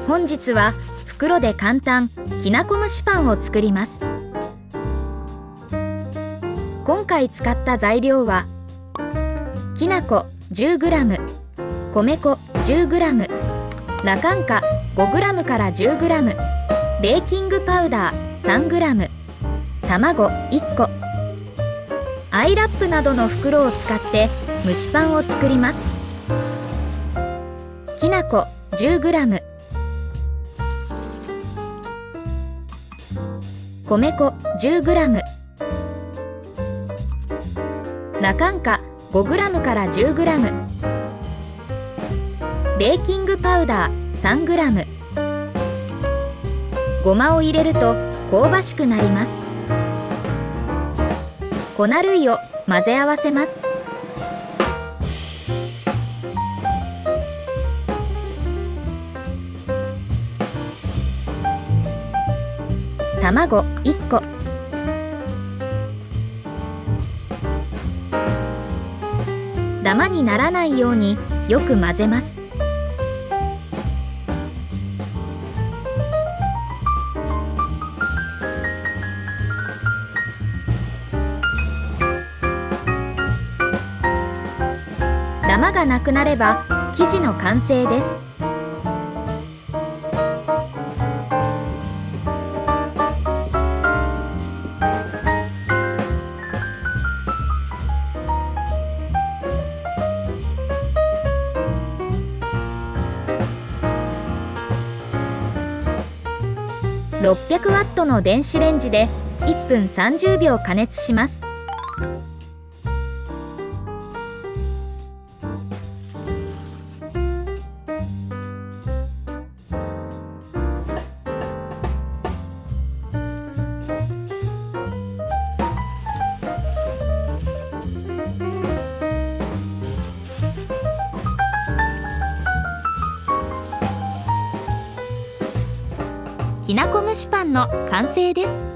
本日は袋で簡単きなこ蒸しパンを作ります。今回使った材料はきなこ 10g、米粉 10g、羅漢果 5g から 10g、ベーキングパウダー 3g、卵1個。アイラップなどの袋を使って蒸しパンを作ります。きなこ 10g、米粉 10g、羅漢果 5g から 10g、ベーキングパウダー 3g。 ごまを入れると香ばしくなります。粉類を混ぜ合わせます。卵1個、ダマにならないようによく混ぜます。ダマがなくなれば生地の完成です。600ワットの電子レンジで1分30秒加熱します。きなこ蒸しパンの完成です。